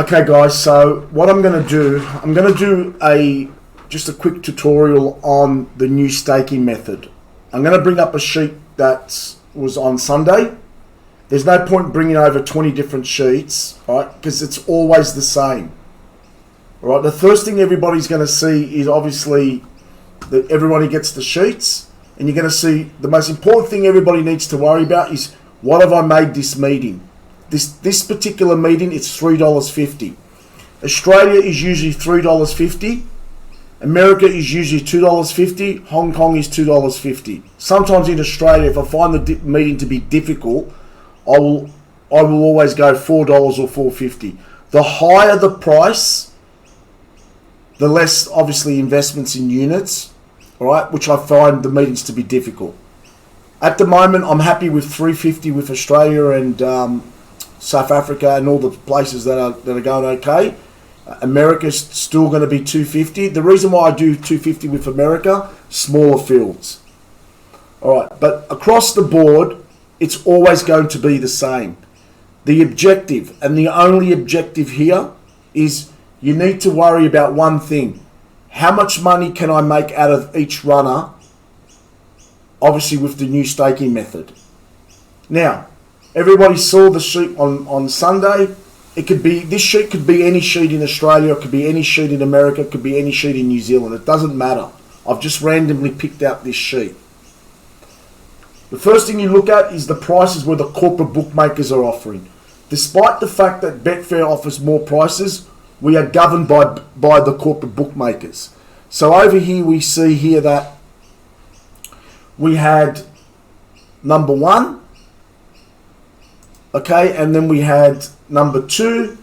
Okay guys, so what I'm going to do, just a quick tutorial on the new staking method. I'm going to bring up a sheet that was on Sunday. There's no point bringing over 20 different sheets, right? Because it's always the same. All right, the first thing everybody's going to see is obviously that everybody gets the sheets, and you're going to see the most important thing everybody needs to worry about is what have I made this meeting? This particular meeting, it's $3.50. Australia is usually $3.50. America is usually $2.50. Hong Kong is $2.50. Sometimes in Australia, if I find the meeting to be difficult, I will always go $4 or $4.50. The higher the price, the less obviously investments in units, all right, which I find the meetings to be difficult. At the moment, I'm happy with $3.50 with Australia and South Africa and all the places that are going okay. America's still going to be $2.50. The reason why I do $2.50 with America, smaller fields. All right, but across the board, it's always going to be the same. The objective, and the only objective here, is you need to worry about one thing. How much money can I make out of each runner, obviously with the new staking method? Now, everybody saw the sheet on Sunday. This sheet could be any sheet in Australia, it could be any sheet in America, it could be any sheet in New Zealand. It doesn't matter. I've just randomly picked out this sheet. The first thing you look at is the prices where the corporate bookmakers are offering. Despite the fact that Betfair offers more prices, we are governed by the corporate bookmakers. So over here we see here that we had number 1. Okay, and then we had number 2.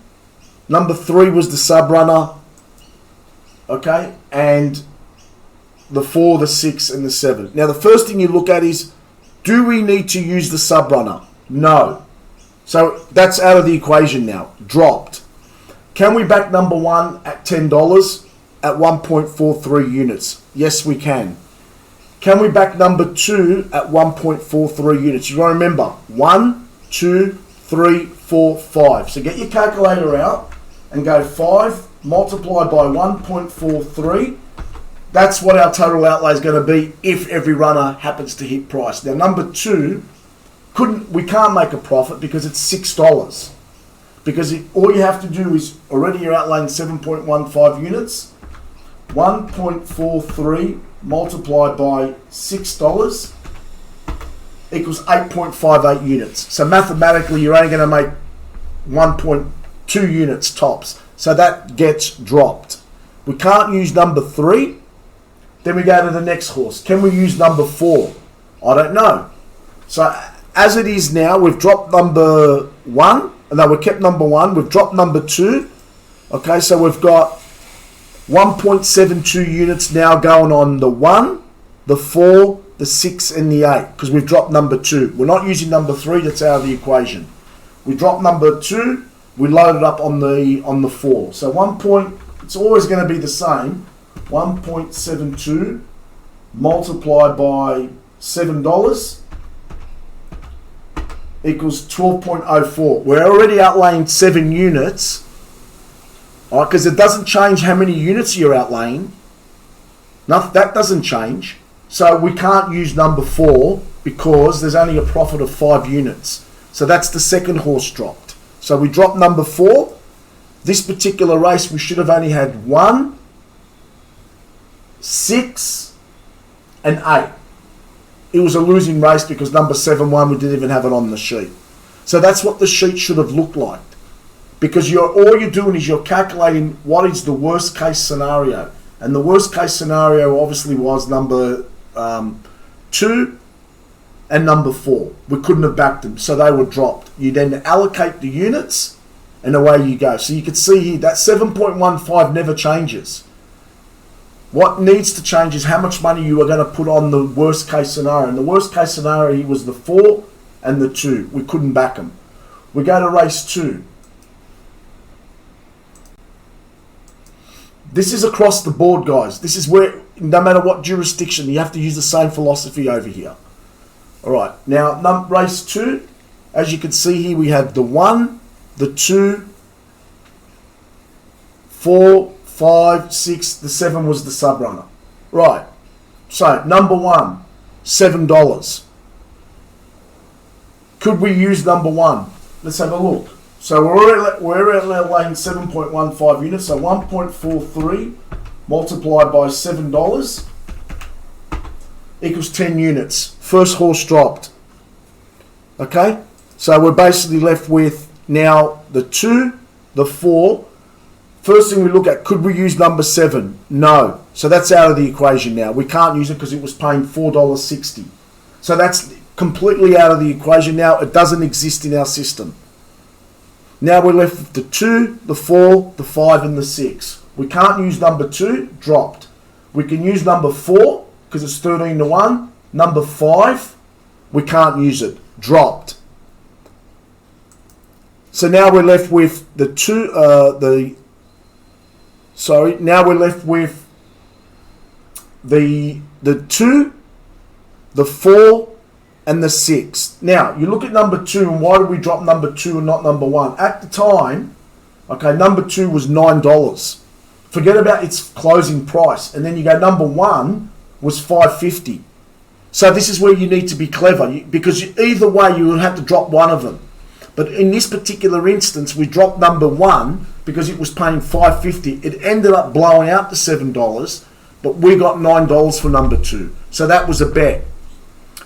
Number 3 was the sub runner. Okay, and the 4, the 6, and the 7. Now the first thing you look at is, do we need to use the sub runner? No. So that's out of the equation now. Dropped. Can we back number 1 at $10 at 1.43 units? Yes, we can. Can we back number 2 at 1.43 units? You got to remember, 1, 2, 3, 4, 5. So get your calculator out and go 5 multiplied by 1.43. That's what our total outlay is going to be if every runner happens to hit price. Now number 2, we can't make a profit because it's $6. Because all you have to do is, already you're outlaying 7.15 units. 1.43 multiplied by $6 equals 8.58 units. So mathematically, you're only going to make 1.2 units tops. So that gets dropped. We can't use number 3. Then we go to the next horse. Can we use number 4? I don't know. So as it is now, we've dropped number 1. No, we kept number 1. We've dropped number 2. Okay, so we've got 1.72 units now going on the 1, the 4, the 6, and the 8, because we've dropped number 2. We're not using number 3. That's out of the equation. We dropped number 2. We load it up on the 4. So it's always going to be the same. 1.72 multiplied by $7 equals 12.04. We're already outlaying 7 units, all right, because it doesn't change how many units you're outlaying. That doesn't change. So we can't use number 4 because there's only a profit of 5 units. So that's the second horse dropped. So we dropped number 4. This particular race, we should have only had 1, 6, and 8. It was a losing race because number 7-1, we didn't even have it on the sheet. So that's what the sheet should have looked like. Because all you're doing is you're calculating what is the worst case scenario. And the worst case scenario obviously was number 2 and number 4. We couldn't have backed them, so they were dropped. You then allocate the units and away you go. So you can see here that 7.15 never changes. What needs to change is how much money you are going to put on the worst case scenario. And the worst case scenario was the 4 and the 2. We couldn't back them. We go to race 2. This is across the board, guys. This is where, no matter what jurisdiction, you have to use the same philosophy over here. All right. Now, race 2, as you can see here, we have the 1, the 2, 4, 5, 6, the 7 was the sub runner. Right. So number 1, $7. Could we use number 1? Let's have a look. So we're at lane 7.15 units. So 1.43 multiplied by $7 equals 10 units. First horse dropped. Okay. So we're basically left with now the 2, the 4. First thing we look at, could we use number 7? No. So that's out of the equation now. We can't use it because it was paying $4.60. So that's completely out of the equation now. It doesn't exist in our system. Now we're left with the 2, the 4, the 5 and the 6. We can't use number 2, dropped. We can use number 4 because it's 13 to 1. Number 5, we can't use it, dropped. So now we're left with the 2, now we're left with the 2, the 4, and the 6. Now, you look at number 2, and why did we drop number 2 and not number 1? At the time, okay, number 2 was $9. Forget about its closing price. And then you go, number 1 was $5.50. So this is where you need to be clever, because either way you would have to drop one of them. But in this particular instance, we dropped number 1 because it was paying $5.50. It ended up blowing out to $7, but we got $9 for number 2. So that was a bet.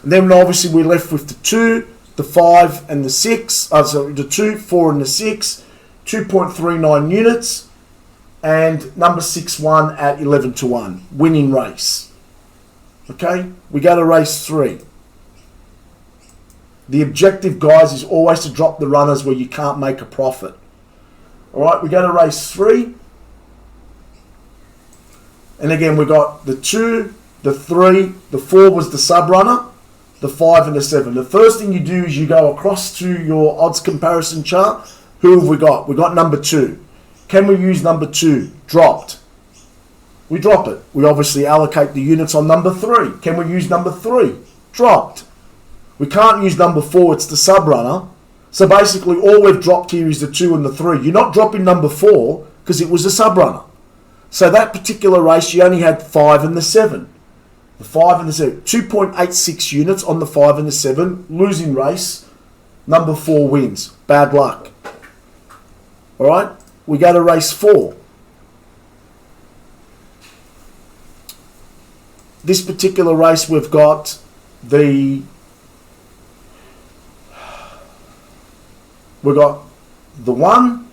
And then obviously we're left with the 2, the 5 and the 6. So the 2, 4 and the 6. 2.39 units. And number 6 won at 11 to 1. Winning race. Okay? We go to race 3. The objective, guys, is always to drop the runners where you can't make a profit. Alright, we go to race 3. And again, we got the 2, the 3, the 4 was the sub runner, the 5 and the 7. The first thing you do is you go across to your odds comparison chart. Who have we got? We got number 2. Can we use number 2? Dropped. We drop it. We obviously allocate the units on number 3. Can we use number 3? Dropped. We can't use number 4. It's the sub runner. So basically all we've dropped here is the 2 and the 3. You're not dropping number 4 because it was a sub runner. So that particular race, you only had 5 and the 7. The 5 and the 7. 2.86 units on the 5 and the 7. Losing race. Number 4 wins. Bad luck. Alright. We go to race 4. This particular race we've got the... We've got the 1.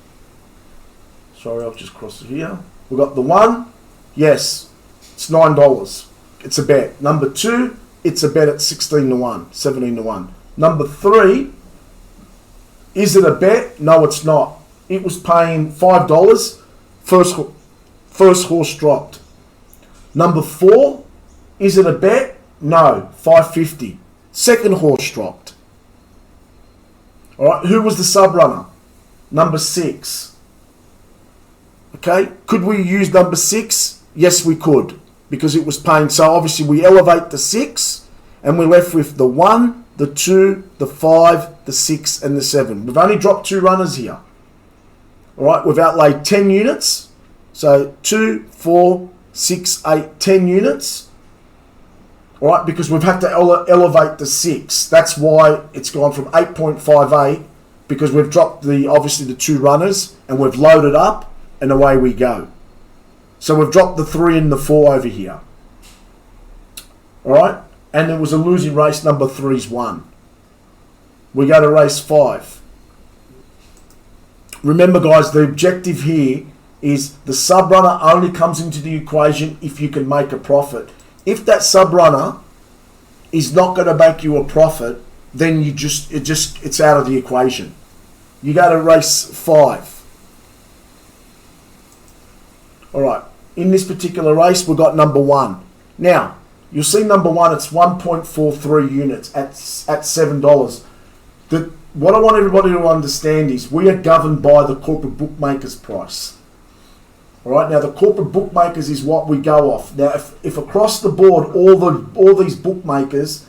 Sorry, I've just crossed it here. We've got the 1. Yes. It's $9. It's a bet. Number 2, it's a bet at 16 to 1, 17 to 1. Number 3, is it a bet? No, it's not. It was paying $5. First horse dropped. Number 4, is it a bet? No, $5.50. Second horse dropped. All right, who was the sub runner? Number 6. Okay, could we use number 6? Yes, we could. Because it was paying, so obviously we elevate the 6 and we're left with the 1, the 2, the 5, the 6 and the 7. We've only dropped 2 runners here. Alright, we've outlaid 10 units. So 2, 4, 6, 8, 10 units. Alright, because we've had to elevate the 6. That's why it's gone from 8.58 because we've dropped obviously the 2 runners and we've loaded up and away we go. So we've dropped the 3 and the 4 over here. Alright? And it was a losing race. Number 3's won. We go to race 5. Remember, guys, the objective here is the sub runner only comes into the equation if you can make a profit. If that sub runner is not going to make you a profit, then it's out of the equation. You go to race 5. Alright, in this particular race, we've got number 1. Now, you'll see number 1, it's 1.43 units at $7. What I want everybody to understand is we are governed by the corporate bookmakers price. Alright, now the corporate bookmakers is what we go off. Now, if across the board, all these bookmakers,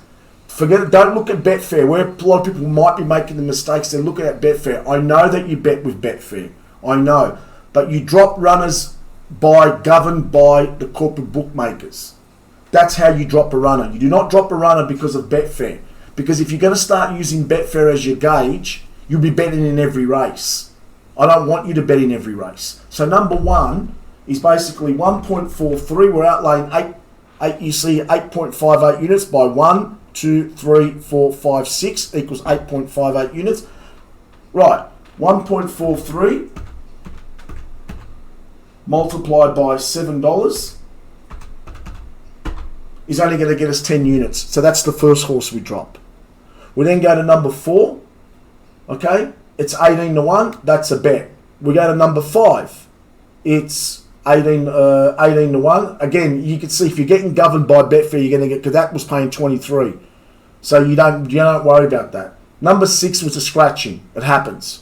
forget it, don't look at Betfair, where a lot of people might be making the mistakes, they're looking at Betfair. I know that you bet with Betfair. I know. but you drop runners governed by the corporate bookmakers. That's how you drop a runner. You do not drop a runner because of Betfair. Because if you're going to start using Betfair as your gauge, you'll be betting in every race. I don't want you to bet in every race. So number one is basically 1.43. We're outlaying you see 8.58 units by 1, 2, 3, 4, 5, 6 equals 8.58 units. Right, 1.43 multiplied by $7 is only going to get us 10 units. So that's the first horse we drop. We then go to number 4. Okay, it's 18 to 1. That's a bet. We go to number 5. It's 18 to 1. Again, you can see if you're getting governed by Betfair, you're going to get, because that was paying 23. So you don't worry about that. Number 6 was a scratching. It happens.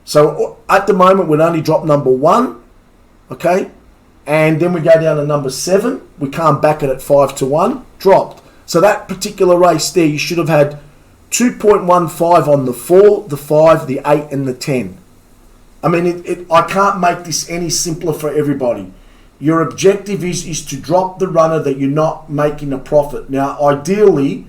So at the moment, we'd only drop number 1. Okay, and then we go down to number 7. We can't back it at 5 to 1. Dropped. So that particular race there, you should have had 2.15 on the 4, the 5, the 8, and the 10. I mean, I can't make this any simpler for everybody. Your objective is to drop the runner that you're not making a profit. Now, ideally,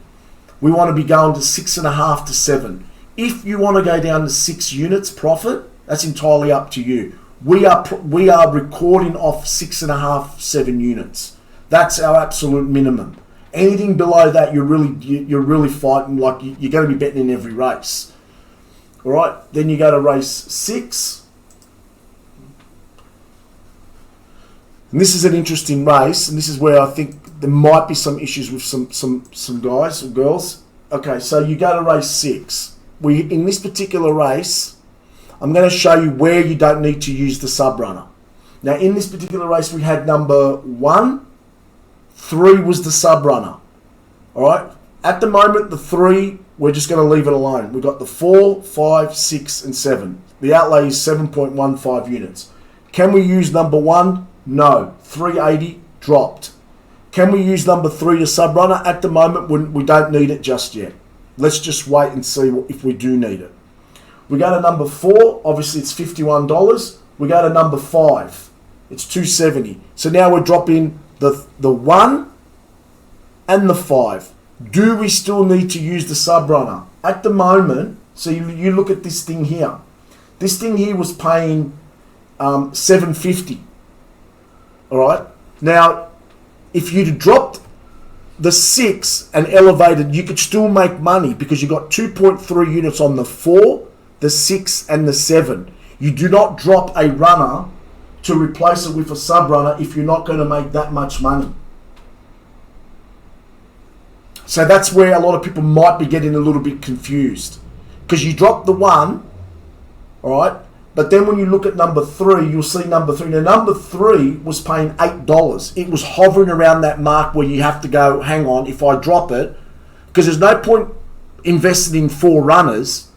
we want to be going to 6.5 to 7. If you want to go down to 6 units profit, that's entirely up to you. We are recording off 6.5, 7 units. That's our absolute minimum. Anything below that, you're really fighting, like you're going to be betting in every race. All right. Then you go to race 6, and this is an interesting race, and this is where I think there might be some issues with some guys or girls. Okay, so you go to race 6. In this particular race, I'm going to show you where you don't need to use the sub runner. Now, in this particular race, we had number 1. 3 was the sub runner. All right. At the moment, the 3, we're just going to leave it alone. We've got the 4, 5, 6, and 7. The outlay is 7.15 units. Can we use number 1? No. 380 dropped. Can we use number 3 to sub runner? At the moment, we don't need it just yet. Let's just wait and see if we do need it. We go to number 4. Obviously, it's $51. We go to number 5. It's $270. So now we're dropping the 1 and the 5. Do we still need to use the sub runner? At the moment, so you look at this thing here. This thing here was paying $750. All right. Now, if you'd dropped the 6 and elevated, you could still make money because you got 2.3 units on the 4, the 6, and the 7. You do not drop a runner to replace it with a sub runner if you're not going to make that much money. So that's where a lot of people might be getting a little bit confused, because you drop the 1, all right, but then when you look at number 3, you'll see number 3. Now, number 3 was paying $8. It was hovering around that mark where you have to go, hang on, if I drop it, because there's no point investing in 4 runners.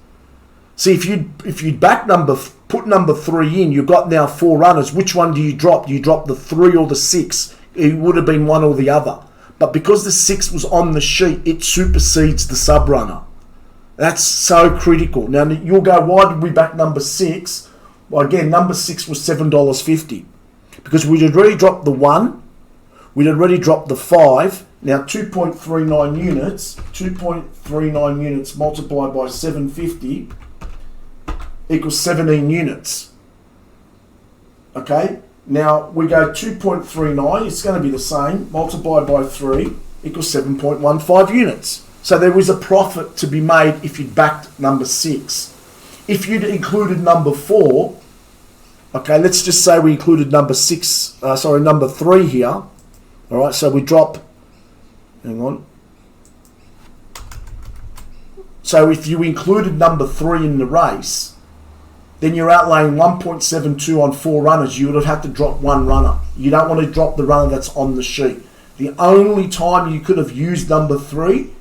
See, if you'd put number 3 in, you've got now 4 runners. Which one do you drop? Do you drop the 3 or the 6? It would have been one or the other. But because the 6 was on the sheet, it supersedes the sub runner. That's so critical. Now, you'll go, why did we back number 6? Well, again, number 6 was $7.50. Because we'd already dropped the 1. We'd already dropped the 5. Now, 2.39 units multiplied by 750 equals 17 units. Okay, now we go 2.39, it's going to be the same, multiplied by 3 equals 7.15 units. So there was a profit to be made if you'd backed number 6. If you'd included number 4, okay, let's just say we included number 3 here. All right, so we drop, hang on. So if you included number 3 in the race, then you're outlaying 1.72 on 4 runners. You would have had to drop 1 runner. You don't want to drop the runner that's on the sheet. The only time you could have used number 3,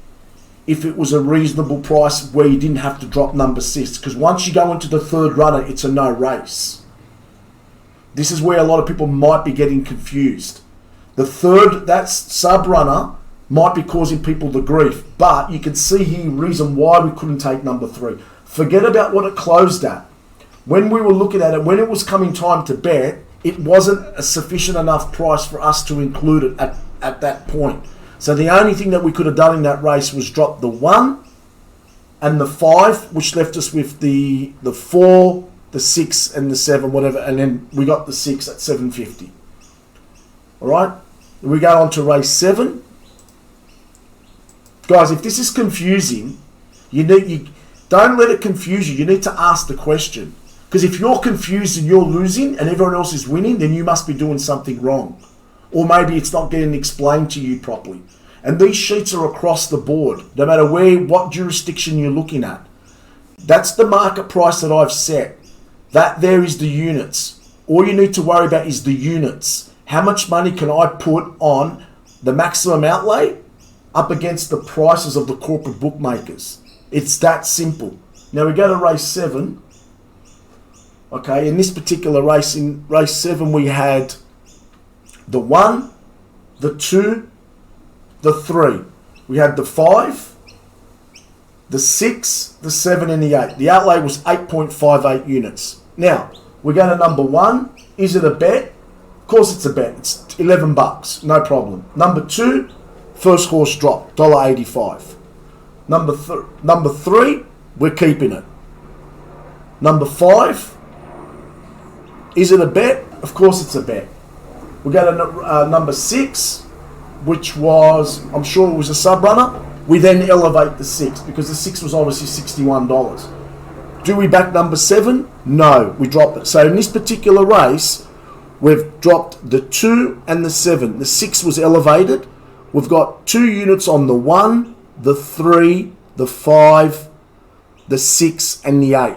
if it was a reasonable price where you didn't have to drop number 6. Because once you go into the 3rd runner, it's a no race. This is where a lot of people might be getting confused. The 3rd, that sub runner, might be causing people the grief. But you can see here reason why we couldn't take number 3. Forget about what it closed at. when we were looking at it, when it was coming time to bet, it wasn't a sufficient enough price for us to include it at that point. So the only thing that we could have done in that race was drop the 1 and the 5, which left us with the 4, the 6 and the 7, whatever, and then we got the 6 at 750. All right, we go on to race 7. Guys, if this is confusing, you don't let it confuse you. You need to ask the question. Because if you're confused and you're losing and everyone else is winning, then you must be doing something wrong. Or maybe it's not getting explained to you properly. And these sheets are across the board, no matter what jurisdiction you're looking at. That's the market price that I've set. That there is the units. All you need to worry about is the units. How much money can I put on the maximum outlay up against the prices of the corporate bookmakers? It's that simple. Now we go to race 7. Okay, in this particular race, in race 7, we had the 1, the 2, the 3. We had the 5, the 6, the 7, and the 8. The outlay was 8.58 units. Now, we go to number 1. Is it a bet? Of course it's a bet. It's $11, no problem. Number 2, first horse drop, $1.85. Number 3, we're keeping it. Number 5, is it a bet? Of course it's a bet. We go to number 6, which was, I'm sure it was a sub runner. We then elevate the 6 because the 6 was obviously $61. Do we back number 7? No, we drop it. So in this particular race, we've dropped the 2 and the 7. The 6 was elevated. We've got 2 units on the 1, the 3, the 5, the 6, and the 8.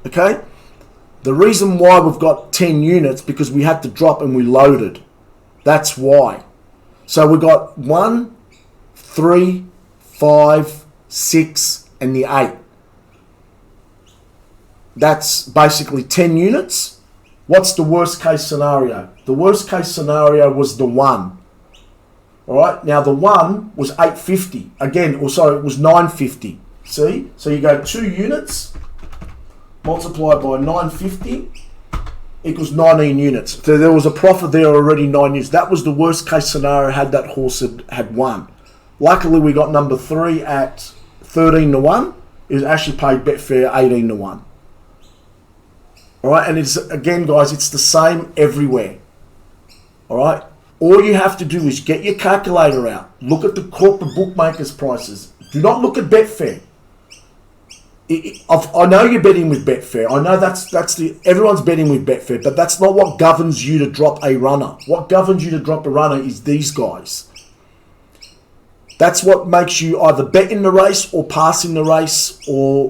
Okay? The reason why we've got 10 units, because we had to drop and we loaded. That's why. So we got 1, 3, 5, 6, and the 8. That's basically 10 units. What's the worst case scenario? The worst case scenario was the 1. All right. Now the 1 was 850. Again, or sorry, it was 950. See? So you go 2 units multiplied by 950 equals 19 units. So there was a profit there already, 9 units. That was the worst case scenario had that horse had won. Luckily, we got number 3 at 13-1. It actually paid Betfair 18-1. All right, and it's again, guys, it's the same everywhere. All right, all you have to do is get your calculator out. Look at the corporate bookmakers' prices. Do not look at Betfair. I know you're betting with Betfair. I know everyone's betting with Betfair, but that's not what governs you to drop a runner. What governs you to drop a runner is these guys. That's what makes you either bet in the race or pass in the race or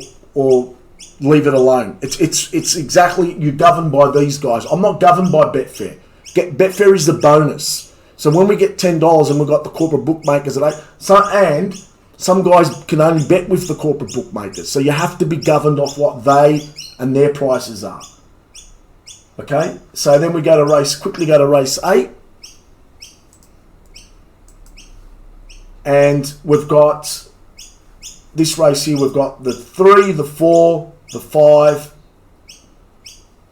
leave it alone. It's exactly, you're governed by these guys. I'm not governed by Betfair. Betfair is the bonus. So when we get $10 and we've got the corporate bookmakers at 8, some guys can only bet with the corporate bookmakers. So you have to be governed off what they and their prices are. Okay? So then we quickly go to race 8. And we've got this race here. We've got the 3, the 4, the 5,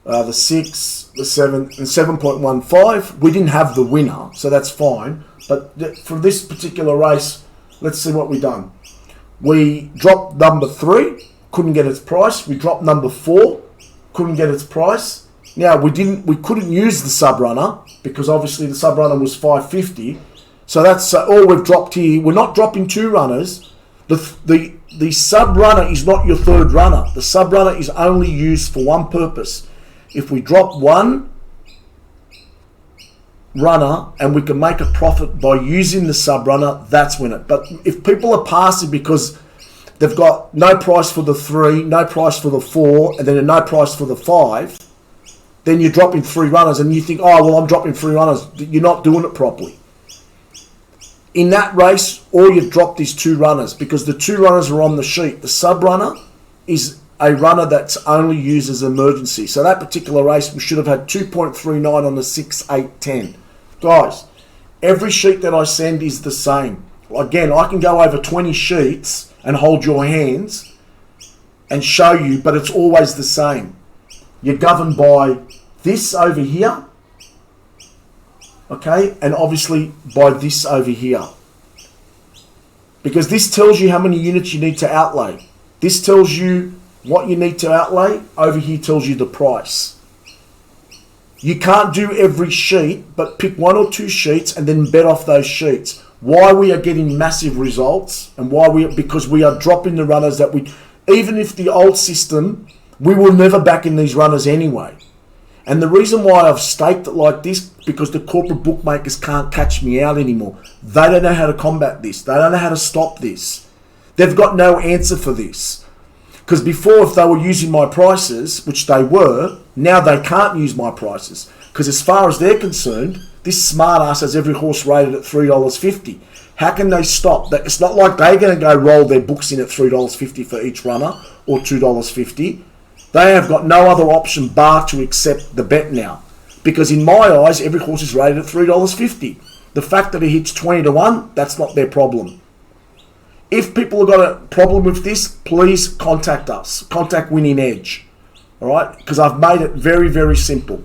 the 6, the 7, and 7.15. We didn't have the winner, so that's fine. But for this particular race, let's see what we done. We dropped number 3, couldn't get its price. We dropped number 4, couldn't get its price. Now we couldn't use the sub runner because obviously the sub runner was $5.50. So that's all we've dropped here. We're not dropping 2 runners. The sub runner is not your third runner. The sub runner is only used for one purpose. If we drop 1 runner and we can make a profit by using the sub runner, that's when it. But if people are passing because they've got no price for the 3, no price for the 4, and then no price for the 5, then you're dropping 3 runners and you think, oh, well, I'm dropping 3 runners. You're not doing it properly. In that race, all you've dropped is 2 runners because the 2 runners are on the sheet. The sub runner is a runner that's only used as emergency. So that particular race, we should have had 2.39 on the 6, 8, 10. Guys, every sheet that I send is the same. Again, I can go over 20 sheets and hold your hands and show you, but it's always the same. You're governed by this over here, okay, and obviously by this over here. Because this tells you how many units you need to outlay. This tells you what you need to outlay. Over here tells you the price. You can't do every sheet, but pick 1 or 2 sheets and then bet off those sheets. Why we are getting massive results, and because we are dropping the runners that even if the old system, we will never back in these runners anyway. And the reason why I've staked it like this, because the corporate bookmakers can't catch me out anymore. They don't know how to combat this. They don't know how to stop this. They've got no answer for this. Because before, if they were using my prices, which they were, now they can't use my prices. Because as far as they're concerned, this smart ass has every horse rated at $3.50. How can they stop that? It's not like they're going to go roll their books in at $3.50 for each runner or $2.50. They have got no other option bar to accept the bet now. Because in my eyes, every horse is rated at $3.50. The fact that it hits 20 to 1, that's not their problem. If people have got a problem with this, please contact us. Contact Winning Edge. All right? Because I've made it very, very simple.